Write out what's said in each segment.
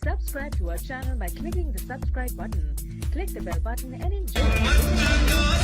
Subscribe to our channel by clicking the subscribe button. Click the bell button and enjoy.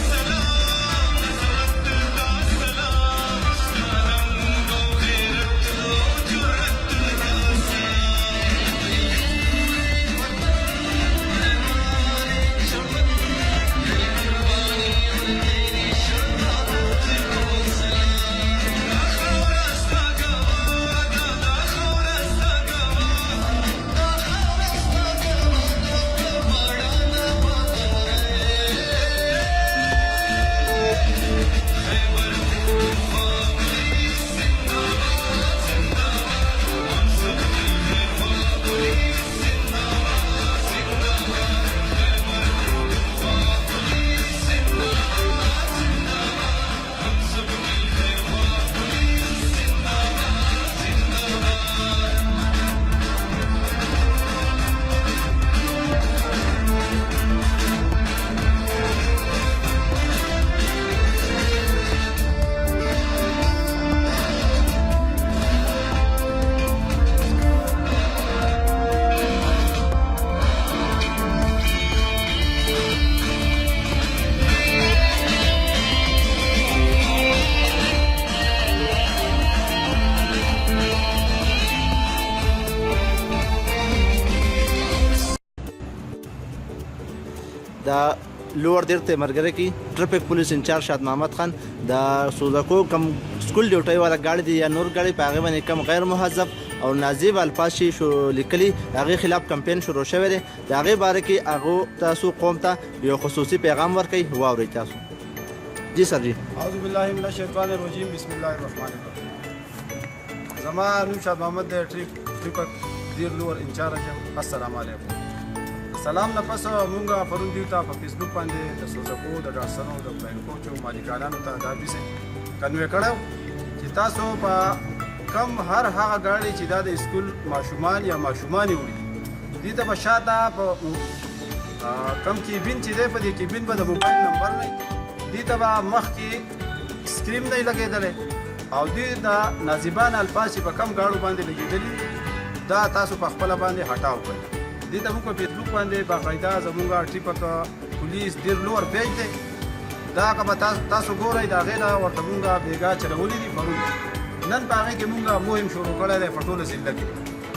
دا لوړ دیر تیمرګره کې ټریفک پولیس انچارج شاد محمد خان د سوزکو کم سکول ډیوټي والا گاڑی دی یا نور گاڑی په هغه باندې کم غیر مهذب او نازیب الفاظ شو لیکلي هغه خلاف کمپاین شروع شوی دی د هغه باره کې هغه تاسو قوم ته یو خصوصي پیغام ورکړي واوري تاسو جی سر جی اعوذ بالله من الشیطان الرجیم بسم الله الرحمن الرحیم زما نوم شاد محمد دی ټریفک دیر لوړ انچارج السلام علیکم سلام نه پس مونږه پرون دیو ته په فیسبوک باندې د سوزکو د ډاکټرانو د بینکو چو مالکانو ته دا بیسه کنوي کړو چې تاسو په کم هر هغه گاڑی چې د اسکول ماشومان یا ماشومان وړي دي ته بشاته په کم کیبین چې دی په دې کیبین په د موبایل نمبر نه دي ته مخ کې سکرین نه لګیدل او دي د نازیبان الفاظ په کم گاڑو باندې لګیدل دا تاسو په خپل باندې هټاو کړئ دې ته موږ په فیسبوک باندې باقاعده زموږ ټریفک پولیس ډیر لوړ پیج دی دا که تاسو ګورئ د هغې نه ورته موږ بیګا چلولي دي پرون نن په هغې کې موږ مهم شروع کړی دی په ټوله ضلع کې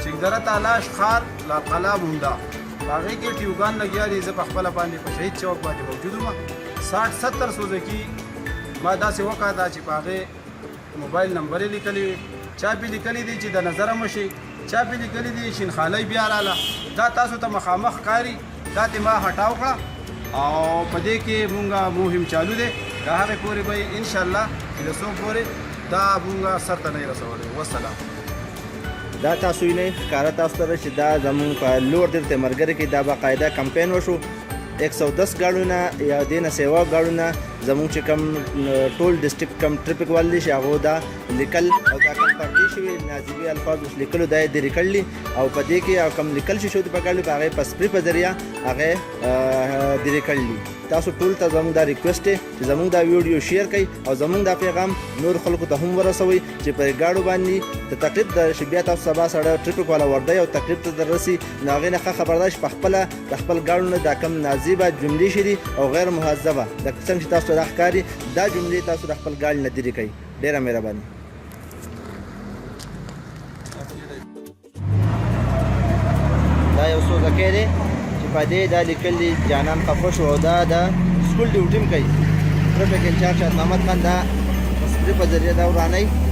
چنګدره تالاش ښار لاقلا مونده په هغې کې ټیوګان لګیا دي زه په خپله باندې په شهید چوک باندې موجود وم 60-70 سوزکي ما داسې وکړه دا چې په هغې موبایل نمبر یې لیکلي چا پې لیکلي دي چې د نظره مشي چا پې لیکلي دي شینخالۍ بیا راله دا تاسو ته مخامخ ښکاري دا ترې ما هټاو کړه او په دې کې مونږ مهم چالو دی د هغې پورې به انشاءالله چې د څو پورې دا مونږ سر ته نه یې رسولی والسلام دا تاسو یې نه ښکاره تاسو ته چې دا زموږ په لوړ دیر تیمرګره کې دا باقاعده کمپاین وشو 110 ګاډونه یا دې نه سیوا ګاډونه زموږ چې کم ټول ډسټرکټ کم ټریفک والي شي هغو دا لیکل او دا کم پردي شوي نازیبي الفاظ اوس لیکلو دا یې درې کړلي او په دې کې او کم لیکل شي په ګاډي په هغې په سپري په ذریعه هغې درې کړلي تاسو ټول ته زموږ دا ریکویسټ دی چې زموږ دا ویډیو شیر کړئ او زموږ دا پیغام نور خلکو ته هم ورسوئ چې په ګاډو باندې د تقریب د شي بیا تاسو سبا سړی ټریفک والا وردی او تقریب ته دررسي نو هغې نه ښه خبردار شي په خپله د خپل ګاډو نه دا کم نازیبه جملې شي دي او غیر مهذبه د څنګه چې تاسو ته دا ښکاري دا جملې تاسو د خپل ګاډي نه لرې کړئ ډېره مهرباني دا یو سوزکی دی چې په دې دا لیکلي جانان خفه شو او دا د سکول ډیوټي هم کوي ټریفک انچارج شاد محمد خان دا په سپري په ذریعه دا ورانوي